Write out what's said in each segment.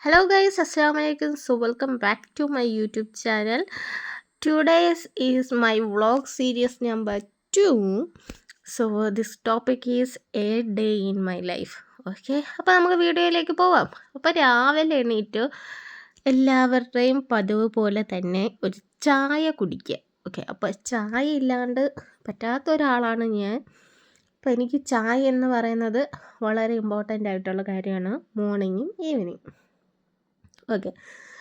Hello guys, assalamu alaikum. So welcome back to my YouTube channel. Today's is my vlog series number 2. So this topic is a day in my life. Okay, അപ്പോൾ നമുക്ക് വീഡിയോയിലേക്ക് പോവാം. അപ്പോൾ രാവിലെ എണീറ്റ് എല്ലാവരുടെയും പതിവ് പോലെ തന്നെ ഒരു ചായ കുടിക്കുക. ഓക്കെ, അപ്പോൾ ചായ ഇല്ലാണ്ട് പറ്റാത്ത ഒരാളാണ് ഞാൻ. അപ്പോൾ എനിക്ക് ചായ എന്ന് പറയുന്നത് വളരെ ഇമ്പോർട്ടൻ്റ് ആയിട്ടുള്ള കാര്യമാണ്, മോർണിംഗും ഈവനിങ്ങും. ഓക്കെ,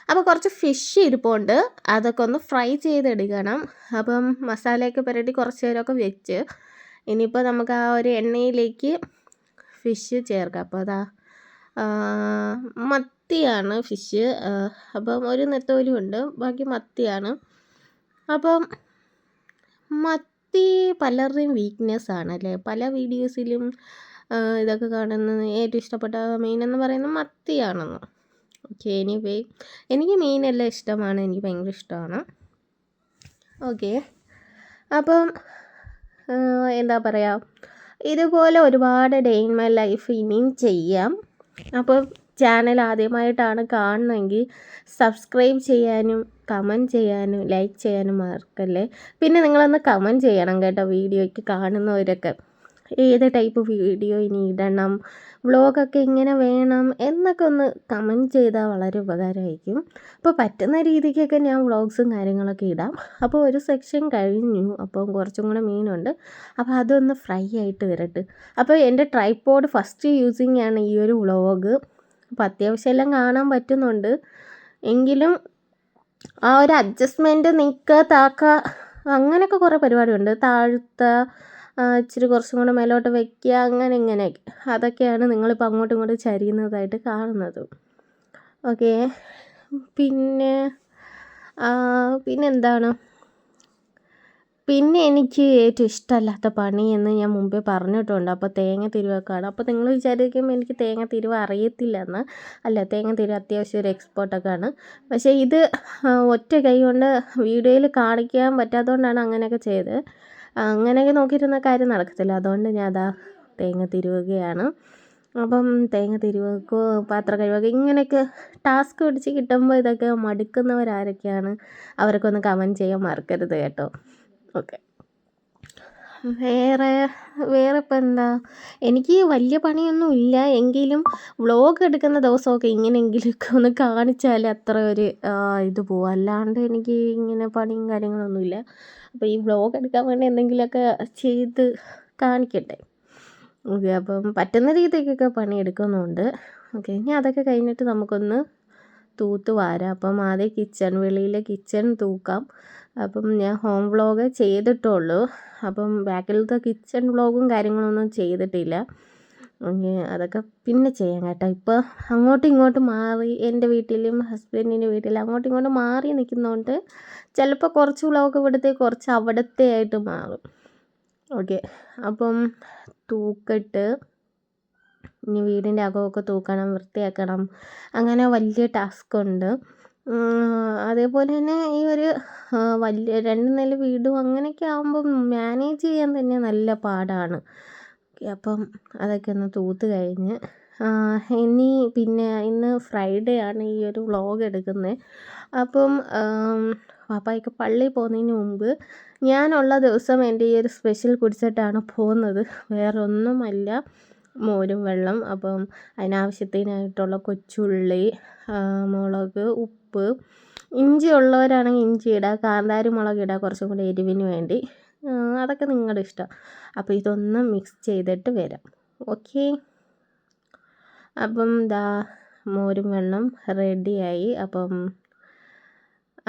അപ്പോൾ കുറച്ച് ഫിഷ് ഇരിപ്പുണ്ട്, അതൊക്കെ ഒന്ന് ഫ്രൈ ചെയ്തെടുക്കണം. അപ്പം മസാലയൊക്കെ പുരട്ടി കുറച്ച് നേരമൊക്കെ വെച്ച് ഇനിയിപ്പോൾ നമുക്ക് ആ ഒരു എണ്ണയിലേക്ക് ഫിഷ് ചേർക്കാം. അപ്പോൾ അതാ മത്തിയാണ് ഫിഷ്. അപ്പം ഒരു നെത്തോലിയും ഉണ്ട്, ബാക്കി മത്തിയാണ്. അപ്പം മത്തി പലരുടെയും വീക്ക്നെസ് ആണല്ലേ. പല വീഡിയോസിലും ഇതൊക്കെ കാണുന്നത് ഏറ്റവും ഇഷ്ടപ്പെട്ട മീൻ എന്ന് പറയുന്നത് മത്തിയാണെന്ന്. ഓക്കെ, എനിവേ എനിക്ക് മീനെല്ലാം ഇഷ്ടമാണ്, എനിക്ക് ഭയങ്കര ഇഷ്ടമാണ്. ഓക്കെ, അപ്പം എന്താ പറയുക, ഇതുപോലെ ഒരുപാട് ഡേ ഇൻ മൈ ലൈഫ് ഇനിയും ചെയ്യാം. അപ്പം ചാനൽ ആദ്യമായിട്ടാണ് കാണുന്നതെങ്കിൽ സബ്സ്ക്രൈബ് ചെയ്യാനും കമൻറ്റ് ചെയ്യാനും ലൈക്ക് ചെയ്യാനും മറക്കല്ലേ. പിന്നെ നിങ്ങളൊന്ന് കമൻറ്റ് ചെയ്യണം കേട്ടോ, വീഡിയോയ്ക്ക് കാണുന്നവരൊക്കെ ഏത് ടൈപ്പ് വീഡിയോ ഇനി ഇടണം, വ്ളോഗൊക്കെ ഇങ്ങനെ വേണം എന്നൊക്കെ ഒന്ന് കമൻറ്റ് ചെയ്താൽ വളരെ ഉപകാരമായിരിക്കും. അപ്പോൾ പറ്റുന്ന രീതിക്കൊക്കെ ഞാൻ വ്ളോഗ്സും കാര്യങ്ങളൊക്കെ ഇടാം. അപ്പോൾ ഒരു സെക്ഷൻ കഴിഞ്ഞു, അപ്പം കുറച്ചും കൂടെ മീനുണ്ട്, അപ്പോൾ അതൊന്ന് ഫ്രൈ ആയിട്ട് വരട്ടെ. അപ്പോൾ എൻ്റെ ട്രൈപോഡ് ഫസ്റ്റ് യൂസിങ് ആണ് ഈ ഒരു വ്ളോഗ്. അപ്പോൾ അത്യാവശ്യം എല്ലാം കാണാൻ പറ്റുന്നുണ്ട്, എങ്കിലും ആ ഒരു അഡ്ജസ്റ്റ്മെൻറ്റ് നിൽക്കുക താക്കുക അങ്ങനെയൊക്കെ കുറേ പരിപാടിയുണ്ട്. ഇച്ചിരി കുറച്ചും കൂടെ മേലോട്ട് വയ്ക്കുക, അങ്ങനെ ഇങ്ങനെയൊക്കെ, അതൊക്കെയാണ് നിങ്ങളിപ്പോൾ അങ്ങോട്ടും ഇങ്ങോട്ടും ചരിയുന്നതായിട്ട് കാണുന്നത്. ഓക്കെ, പിന്നെന്താണ്, പിന്നെ എനിക്ക് ഏറ്റവും ഇഷ്ടമല്ലാത്ത പണി എന്ന് ഞാൻ മുമ്പേ പറഞ്ഞിട്ടുണ്ട്. അപ്പോൾ തേങ്ങ തിരുവൊക്കെയാണ്. അപ്പോൾ നിങ്ങൾ വിചാരിക്കും എനിക്ക് തേങ്ങ തിരുവ് അറിയത്തില്ലെന്ന്. അല്ല, തേങ്ങ തിരുവ് അത്യാവശ്യം ഒരു എക്സ്പേർട്ടൊക്കെയാണ്. പക്ഷേ ഇത് ഒറ്റ കൈ കൊണ്ട് വീഡിയോയിൽ കാണിക്കാൻ പറ്റാത്തതുകൊണ്ടാണ് അങ്ങനെയൊക്കെ ചെയ്തത്. അങ്ങനെയൊക്കെ നോക്കിയിരുന്ന കാര്യം നടക്കത്തില്ല, അതുകൊണ്ട് ഞാൻ തേങ്ങ തിരുവുകയാണ്. അപ്പം തേങ്ങ തിരുവൊക്കെ പാത്രം കഴുകുക ഇങ്ങനെയൊക്കെ ടാസ്ക് പിടിച്ച് കിട്ടുമ്പോൾ ഇതൊക്കെ മടുക്കുന്നവരാരൊക്കെയാണ് അവരൊക്കെ ഒന്ന് കമൻറ്റ് ചെയ്യാൻ മറക്കരുത് കേട്ടോ. ഓക്കെ, വേറെ ഇപ്പം എന്താ, എനിക്ക് വലിയ പണിയൊന്നും ഇല്ല, എങ്കിലും വ്ളോഗ് എടുക്കുന്ന ദിവസമൊക്കെ ഇങ്ങനെയെങ്കിലുമൊക്കെ ഒന്ന് കാണിച്ചാൽ അത്ര ഒരു ഇത് പോവും. അല്ലാണ്ട് എനിക്ക് ഇങ്ങനെ പണിയും കാര്യങ്ങളൊന്നുമില്ല. അപ്പോൾ ഈ വ്ളോഗ് എടുക്കാൻ വേണ്ടി എന്തെങ്കിലുമൊക്കെ ചെയ്ത് കാണിക്കട്ടെ. ഓക്കെ, അപ്പം പറ്റുന്ന രീതിക്കൊക്കെ പണിയെടുക്കുന്നുണ്ട്. ഓക്കെ, ഇനി അതൊക്കെ കഴിഞ്ഞിട്ട് നമുക്കൊന്ന് തൂത്ത് വാരാം. അപ്പം ആദ്യം വെളിയിലെ കിച്ചൺ തൂക്കാം. അപ്പം ഞാൻ ഹോം വ്ളോഗ് ചെയ്തിട്ടുള്ളൂ, അപ്പം ബാക്കിലത്തെ കിച്ചൺ വ്ളോഗും കാര്യങ്ങളൊന്നും ചെയ്തിട്ടില്ല. അതൊക്കെ പിന്നെ ചെയ്യാം കേട്ടോ. ഇപ്പോൾ അങ്ങോട്ടും ഇങ്ങോട്ടും മാറി, എൻ്റെ വീട്ടിലും ഹസ്ബൻഡിൻ്റെ വീട്ടിലും അങ്ങോട്ടും ഇങ്ങോട്ടും മാറി നിൽക്കുന്നതുകൊണ്ട് ചിലപ്പോൾ കുറച്ച് വ്ളോഗ് ഇവിടുത്തെ കുറച്ച് അവിടുത്തെ ആയിട്ട് മാറും. ഓക്കെ, അപ്പം തൂക്കിട്ട് ഇനി വീടിൻ്റെ അകമൊക്കെ തൂക്കണം, വൃത്തിയാക്കണം, അങ്ങനെ വലിയ ടാസ്ക് ഉണ്ട്. അതേപോലെ തന്നെ ഈ ഒരു വലിയ 2 നില വീടും അങ്ങനെയൊക്കെ ആകുമ്പം മാനേജ് ചെയ്യാൻ തന്നെ നല്ല പാടാണ്. അപ്പം അതൊക്കെ ഒന്ന് തൂത്ത് കഴിഞ്ഞ് ഇന്ന് ഫ്രൈഡേ ആണ് ഈ ഒരു വ്ളോഗ് എടുക്കുന്നത്. അപ്പം പാപ്പായ്ക്ക് പള്ളിയിൽ പോകുന്നതിന് മുമ്പ് ഞാനുള്ള ദിവസം എൻ്റെ ഈ ഒരു സ്പെഷ്യൽ കുടിച്ചിട്ടാണ് പോകുന്നത്, വേറെ ഒന്നുമല്ല, മോരും വെള്ളം. അപ്പം അതിനാവശ്യത്തിനായിട്ടുള്ള കൊച്ചുള്ളി, മുളക്, ഉപ്പ്, ഇഞ്ചി ഉള്ളവരാണെങ്കിൽ ഇഞ്ചി ഇടുക, കാന്താരി മുളക് ഇടുക കുറച്ചും കൂടി എരിവിന് വേണ്ടി, അതൊക്കെ നിങ്ങളുടെ ഇഷ്ടം. അപ്പോൾ ഇതൊന്ന് മിക്സ് ചെയ്തിട്ട് വരാം. ഓക്കെ, അപ്പം മോരും വെള്ളം റെഡിയായി. അപ്പം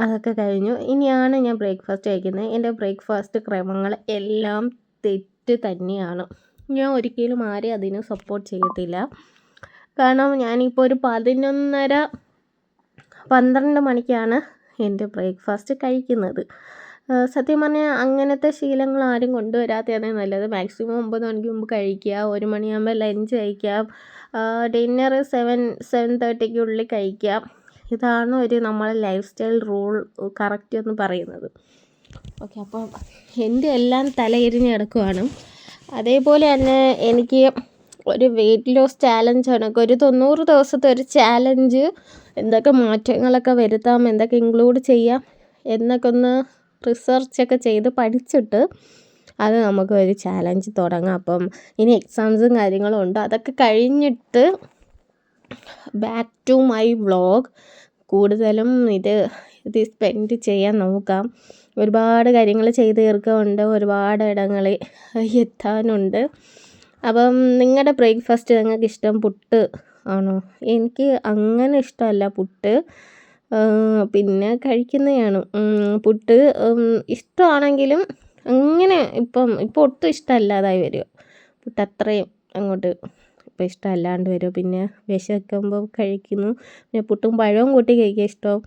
അതൊക്കെ കഴിഞ്ഞു. ഇനിയാണ് ഞാൻ ബ്രേക്ക്ഫാസ്റ്റ് കഴിക്കുന്നത്. എൻ്റെ ബ്രേക്ക്ഫാസ്റ്റ് ക്രമങ്ങൾ എല്ലാം തെറ്റ് തന്നെയാണ്. ഞാൻ ഒരിക്കലും ആരെയും അതിന് സപ്പോർട്ട് ചെയ്യത്തില്ല. കാരണം ഞാനിപ്പോൾ ഒരു 11:30-12 മണിക്കാണ് എൻ്റെ ബ്രേക്ക്ഫാസ്റ്റ് കഴിക്കുന്നത്. സത്യം പറഞ്ഞാൽ അങ്ങനത്തെ ശീലങ്ങൾ ആരും കൊണ്ടുവരാത്തതാണ് നല്ലത്. മാക്സിമം 9 മണിക്ക് മുമ്പ് കഴിക്കുക, 1 മണിയാകുമ്പോൾ ലഞ്ച് കഴിക്കാം, ഡിന്നർ 7-7:30 കഴിക്കാം. ഇതാണ് നമ്മളെ ലൈഫ് സ്റ്റൈൽ റൂൾ കറക്റ്റ് എന്ന് പറയുന്നത്. ഓക്കെ, അപ്പോൾ എൻ്റെ എല്ലാം തലയിരിഞ്ഞ് കിടക്കുവാണ്. അതേപോലെ തന്നെ എനിക്ക് ഒരു വെയിറ്റ് ലോസ് ചാലഞ്ച് കണക്ക് ഒരു 90 ദിവസത്തെ ഒരു ചാലഞ്ച്, എന്തൊക്കെ മാറ്റങ്ങളൊക്കെ വരുത്താം, എന്തൊക്കെ ഇൻക്ലൂഡ് ചെയ്യാം എന്നൊക്കെ ഒന്ന് റിസർച്ചൊക്കെ ചെയ്ത് പഠിച്ചിട്ട് അത് നമുക്ക് ഒരു ചാലഞ്ച് തുടങ്ങാം. അപ്പം ഇനി എക്സാംസും കാര്യങ്ങളും ഉണ്ട്. അതൊക്കെ കഴിഞ്ഞിട്ട് ബാക്ക് ടു മൈ വ്ളോഗ് കൂടുതലും ഇത് സ്പെൻഡ് ചെയ്യാൻ നോക്കാം. ഒരുപാട് കാര്യങ്ങൾ ചെയ്ത് തീർക്കാനുണ്ട്, ഒരുപാട് ഇടങ്ങളിൽ എത്താനുണ്ട്. അപ്പം നിങ്ങളുടെ ബ്രേക്ക്ഫാസ്റ്റ് നിങ്ങൾക്ക് ഇഷ്ടം പുട്ട് ആണോ? എനിക്ക് അങ്ങനെ ഇഷ്ടമല്ല പുട്ട്, പിന്നെ കഴിക്കുന്നതാണ്. പുട്ട് ഇഷ്ടമാണെങ്കിലും അങ്ങനെ ഇപ്പം ഒട്ടും ഇഷ്ടമല്ലാതായി വരിക. പുട്ട് അത്രയും അങ്ങോട്ട് ഇപ്പം ഇഷ്ടമല്ലാണ്ട് വരും. പിന്നെ വിശക്കുമ്പോൾ കഴിക്കുന്നു. പിന്നെ പുട്ടും പഴവും കൂട്ടി കഴിക്കാൻ ഇഷ്ടം.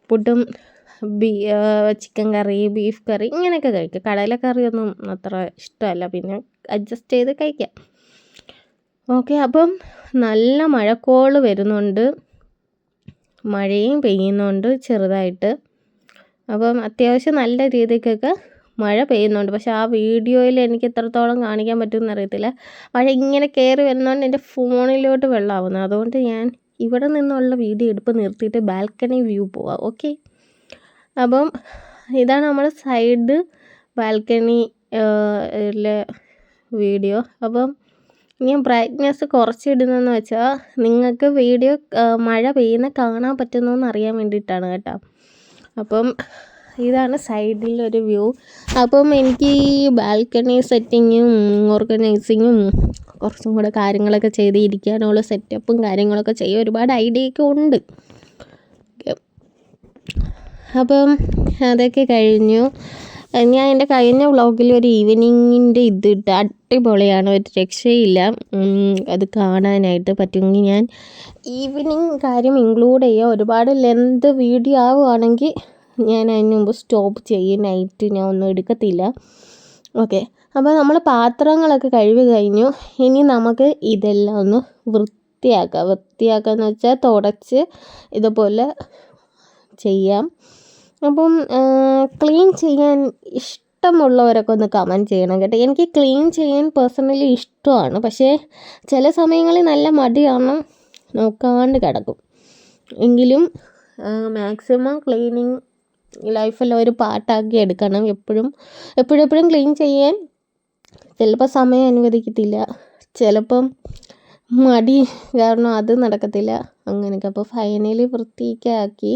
പുട്ടും ചിക്കൻ കറി, ബീഫ് കറി ഇങ്ങനെയൊക്കെ കഴിക്കും. കടലക്കറിയൊന്നും അത്ര ഇഷ്ടമല്ല, പിന്നെ അഡ്ജസ്റ്റ് ചെയ്ത് കഴിക്കാം. ഓക്കെ, അപ്പം നല്ല മഴക്കോള് വരുന്നുണ്ട്, മഴയും പെയ്യുന്നുണ്ട് ചെറുതായിട്ട്. അപ്പം അത്യാവശ്യം നല്ല രീതിക്കൊക്കെ മഴ പെയ്യുന്നുണ്ട്. പക്ഷെ ആ വീഡിയോയിൽ എനിക്ക് എത്രത്തോളം കാണിക്കാൻ പറ്റുമെന്ന് അറിയത്തില്ല. മഴ ഇങ്ങനെ കയറി വരുന്നതുകൊണ്ട് എൻ്റെ ഫോണിലോട്ട് വെള്ളമാവുന്നത്. അതുകൊണ്ട് ഞാൻ ഇവിടെ നിന്നുള്ള വീഡിയോ എടുപ്പ് നിർത്തിയിട്ട് ബാൽക്കണി വ്യൂ പോവാം. ഓക്കെ, അപ്പം ഇതാണ് നമ്മുടെ സൈഡ് ബാൽക്കണി വീഡിയോ. അപ്പം ഞാൻ ബ്രൈറ്റ്നെസ് കുറച്ചിടുന്നതെന്ന് വെച്ചാൽ നിങ്ങൾക്ക് വീഡിയോ മഴ പെയ്യുന്ന കാണാൻ പറ്റുന്നതെന്ന് അറിയാൻ വേണ്ടിയിട്ടാണ് കേട്ടോ. അപ്പം ഇതാണ് സൈഡിലൊരു വ്യൂ. അപ്പം എനിക്ക് ഈ ബാൽക്കണി സെറ്റിങ്ങും ഓർഗനൈസിങ്ങും കുറച്ചും കൂടെ കാര്യങ്ങളൊക്കെ ചെയ്ത് ഇരിക്കാനുള്ള സെറ്റപ്പും കാര്യങ്ങളൊക്കെ ചെയ്യാൻ ഒരുപാട് ഐഡിയയൊക്കെ ഉണ്ട്. അപ്പം അതൊക്കെ കഴിഞ്ഞു. ഞാൻ എൻ്റെ കഴിഞ്ഞ വ്ളോഗിൽ ഒരു ഈവനിങ്ങിൻ്റെ ഇതിട്ട് അടിപൊളിയാണ്, ഒരു രക്ഷയില്ല. അത് കാണാനായിട്ട് പറ്റുമെങ്കിൽ ഞാൻ ഈവനിങ് കാര്യം ഇൻക്ലൂഡ് ചെയ്യുക. ഒരുപാട് ലെന്ത് വീഡിയോ ആവുകയാണെങ്കിൽ ഞാൻ അതിന് മുമ്പ് സ്റ്റോപ്പ് ചെയ്യും. നൈറ്റ് ഞാൻ ഒന്നും എടുക്കത്തില്ല. ഓക്കെ, അപ്പോൾ നമ്മൾ പാത്രങ്ങളൊക്കെ കഴുകി കഴിഞ്ഞു. ഇനി നമുക്ക് ഇതെല്ലാം ഒന്ന് വൃത്തിയാക്കാമെന്ന് വെച്ചാൽ തുടച്ച് ഇതുപോലെ ചെയ്യാം. അപ്പം ക്ലീൻ ചെയ്യാൻ ഇഷ്ടമുള്ളവരൊക്കെ ഒന്ന് കമൻറ്റ് ചെയ്യണം കേട്ടോ. എനിക്ക് ക്ലീൻ ചെയ്യാൻ പേഴ്സണലി ഇഷ്ടമാണ്, പക്ഷേ ചില സമയങ്ങളിൽ നല്ല മടിയാണ്, നോക്കാണ്ട് കിടക്കും. എങ്കിലും മാക്സിമം ക്ലീനിങ് ലൈഫിൽ ഒരു പാർട്ടാക്കി എടുക്കണം. എപ്പോഴും ക്ലീൻ ചെയ്യാൻ ചിലപ്പോൾ സമയം അനുവദിക്കത്തില്ല, ചിലപ്പം മടി കാരണം അത് നടക്കത്തില്ല, അങ്ങനെയൊക്കെ. അപ്പോൾ ഫൈനലി വൃത്തിയാക്കി.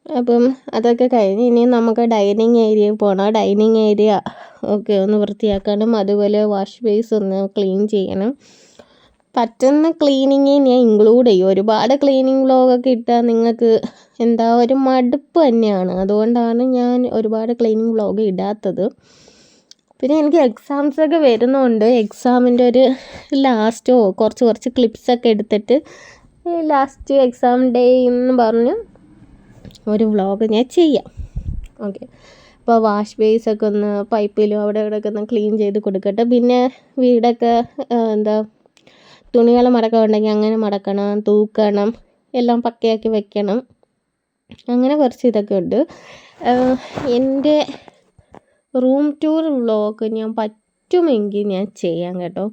അപ്പം അതൊക്കെ കഴിഞ്ഞ് ഇനി നമുക്ക് ഡൈനിങ് ഏരിയയിൽ പോകണം. ഡൈനിങ് ഏരിയ ഒക്കെ ഒന്ന് വൃത്തിയാക്കണം. അതുപോലെ വാഷ് ബേസ് ഒന്ന് ക്ലീൻ ചെയ്യണം. പറ്റുന്ന ക്ലീനിങ് ഞാൻ ഇൻക്ലൂഡ് ചെയ്യും. ഒരുപാട് ക്ലീനിങ് വ്ളോഗൊക്കെ ഇട്ടാൽ നിങ്ങൾക്ക് ഒരു മടുപ്പ് തന്നെയാണ്. അതുകൊണ്ടാണ് ഞാൻ ഒരുപാട് ക്ലീനിങ് വ്ളോഗ് ഇടാത്തത്. പിന്നെ എനിക്ക് എക്സാംസൊക്കെ വരുന്നുണ്ട്. എക്സാമിൻ്റെ ഒരു ലാസ്റ്റോ കുറച്ച് ക്ലിപ്സൊക്കെ എടുത്തിട്ട് ലാസ്റ്റ് എക്സാം ഡേ എന്ന് പറഞ്ഞ് ഒരു വ്ളോഗ് ഞാൻ ചെയ്യാം. ഓക്കെ, അപ്പോൾ വാഷ് ബേസൊക്കെ ഒന്ന് പൈപ്പിലും അവിടെ ഇവിടെയൊക്കെ ഒന്ന് ക്ലീൻ ചെയ്ത് കൊടുക്കട്ടെ. പിന്നെ വീടൊക്കെ തുണികൾ മടക്കമുണ്ടെങ്കിൽ അങ്ങനെ മടക്കണം, തൂക്കണം, എല്ലാം പക്കയാക്കി വെക്കണം. അങ്ങനെ കുറച്ച് ഇതൊക്കെ ഉണ്ട്. എൻ്റെ റൂം ടൂർ വ്ളോഗ് ഞാൻ പറ്റുമെങ്കിൽ ഞാൻ ചെയ്യാം കേട്ടോ.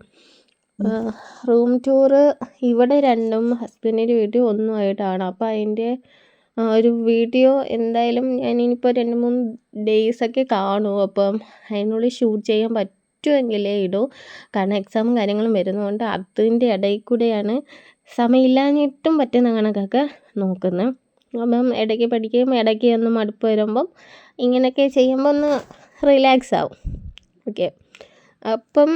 റൂം ടൂറ് ഇവിടെ രണ്ടും ഹസ്ബൻഡിൻ്റെ വീട്ടിൽ ഒന്നുമായിട്ടാണ്. അപ്പോൾ അതിൻ്റെ ഒരു വീഡിയോ എന്തായാലും ഞാനിപ്പോൾ 2-3 ഡേയ്സൊക്കെ കാണും. അപ്പം അതിനുള്ളിൽ ഷൂട്ട് ചെയ്യാൻ പറ്റുമെങ്കിലേ ഇടൂ. കാരണം എക്സാമും കാര്യങ്ങളും വരുന്നതുകൊണ്ട് അതിൻ്റെ ഇടയിൽ കൂടെയാണ് സമയമില്ലാഞ്ഞിട്ടും പറ്റുന്ന കണക്കൊക്കെ നോക്കുന്നത്. അപ്പം ഇടയ്ക്ക് പഠിക്കുകയും ഇടയ്ക്ക് ഒന്ന് മടുപ്പ് വരുമ്പം ഇങ്ങനെയൊക്കെ ചെയ്യുമ്പോൾ ഒന്ന് റിലാക്സ് ആവും. ഓക്കെ, അപ്പം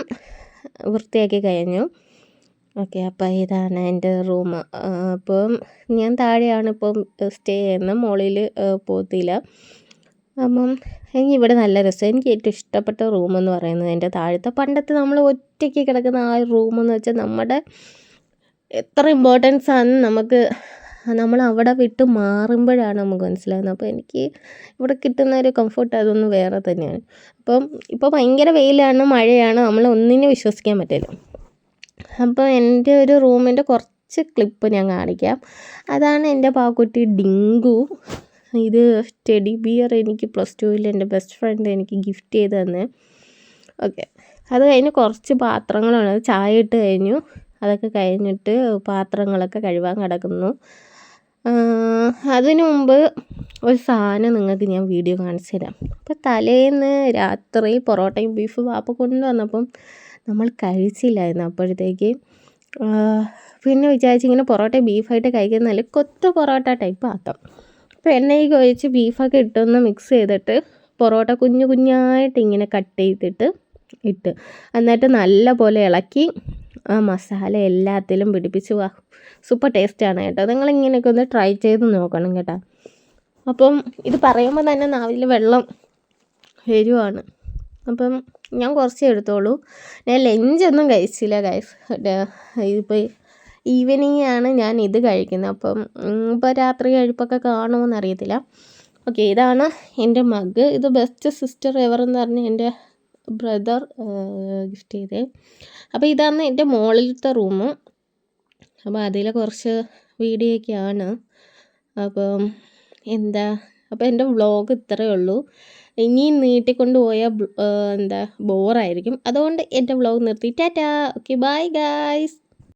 വൃത്തിയാക്കി കഴിഞ്ഞു. ഓക്കെ, അപ്പം ഇതാണ് എൻ്റെ റൂം. അപ്പം ഞാൻ താഴെയാണ് ഇപ്പം സ്റ്റേ ചെയ്യുന്നത്, മുകളിൽ പോകത്തില്ല. അപ്പം എനിക്ക് ഇവിടെ നല്ല രസം. എനിക്ക് ഏറ്റവും ഇഷ്ടപ്പെട്ട റൂമെന്ന് പറയുന്നത് എൻ്റെ താഴത്തെ പണ്ടത്തെ നമ്മൾ ഒറ്റയ്ക്ക് കിടക്കുന്ന ആ റൂമെന്ന് വെച്ചാൽ നമ്മുടെ എത്ര ഇമ്പോർട്ടൻസ് ആണ് നമ്മൾ അവിടെ വിട്ട് മാറുമ്പോഴാണ് നമുക്ക് മനസ്സിലാകുന്നത്. അപ്പോൾ എനിക്ക് ഇവിടെ കിട്ടുന്ന ഒരു കംഫർട്ട് അതൊന്ന് വേറെ തന്നെയാണ്. അപ്പം ഇപ്പോൾ ഭയങ്കര വെയിലാണ്, മഴയാണ്, നമ്മൾ ഒന്നിനും വിശ്വസിക്കാൻ പറ്റില്ല. അപ്പോൾ എൻ്റെ ഒരു റൂമിൻ്റെ കുറച്ച് ക്ലിപ്പ് ഞാൻ കാണിക്കാം. അതാണ് എൻ്റെ പാക്കുട്ടി ഡിങ്കു. ഇത് ടെഡി ബിയർ എനിക്ക് +2 എൻ്റെ ബെസ്റ്റ് ഫ്രണ്ട് എനിക്ക് ഗിഫ്റ്റ് ചെയ്ത് തന്നെ. ഓക്കെ, അത് കഴിഞ്ഞ് കുറച്ച് പാത്രങ്ങളാണ്, ചായ ഇട്ട് കഴിഞ്ഞു. അതൊക്കെ കഴിഞ്ഞിട്ട് പാത്രങ്ങളൊക്കെ കഴുകാൻ കിടക്കുന്നു. അതിനു മുമ്പ് ഒരു സാധനം നിങ്ങൾക്ക് ഞാൻ വീഡിയോ കാണിച്ചു തരാം. അപ്പോൾ തലേന്ന് രാത്രി പൊറോട്ടയും ബീഫ് വാപ്പ കൊണ്ടുവന്നപ്പം നമ്മൾ കഴിച്ചില്ലായിരുന്നു. അപ്പോഴത്തേക്ക് പിന്നെ വിചാരിച്ചു ഇങ്ങനെ പൊറോട്ട ബീഫായിട്ട് കഴിക്കുന്നതല്ല, കൊത്ത പൊറോട്ട ടൈപ്പ് ആക്കാം. അപ്പോൾ എണ്ണയൊക്കെ ഒഴിച്ച് ബീഫൊക്കെ ഇട്ടൊന്ന് മിക്സ് ചെയ്തിട്ട് പൊറോട്ട കുഞ്ഞു കുഞ്ഞായിട്ട് ഇങ്ങനെ കട്ട് ചെയ്തിട്ട് ഇട്ട്, എന്നിട്ട് നല്ല പോലെ ഇളക്കി ആ മസാല എല്ലാത്തിലും പിടിപ്പിച്ച് സൂപ്പർ ടേസ്റ്റാണ് കേട്ടോ. നിങ്ങളിങ്ങനെയൊക്കെ ഒന്ന് ട്രൈ ചെയ്ത് നോക്കണം കേട്ടോ. അപ്പം ഇത് പറയുമ്പോൾ തന്നെ നാവിൽ വെള്ളം വരുവാണ്. അപ്പം ഞാൻ കുറച്ചേ എടുത്തോളൂ. ഞാൻ ലഞ്ചൊന്നും കഴിച്ചില്ല ഗൈസ്. ഇതിപ്പോൾ ഈവനിങ് ആണ് ഞാൻ ഇത് കഴിക്കുന്നത്. അപ്പം ഇപ്പോൾ രാത്രി കഴിപ്പൊക്കെ കാണുമോ അറിയത്തില്ല. ഓക്കെ, ഇതാണ് എൻ്റെ മഗ്. ഇത് ബെസ്റ്റ് സിസ്റ്റർ എവർ എന്ന് പറഞ്ഞ് എൻ്റെ ബ്രദർ ഗിഫ്റ്റ് ചെയ്തേ. അപ്പോൾ ഇതാണ് എൻ്റെ മുകളിലത്തെ റൂം. അപ്പോൾ അതിൽ കുറച്ച് വീഡിയോ ഒക്കെയാണ്. അപ്പം അപ്പോൾ എൻ്റെ വ്ളോഗ് ഇത്രയേ ഉള്ളൂ. ഇനിയും നീട്ടിക്കൊണ്ട് പോയാൽ ബോറായിരിക്കും. അതുകൊണ്ട് എൻ്റെ വ്ളോഗ് നിർത്തി. ടാറ്റാ. Okay, bye guys.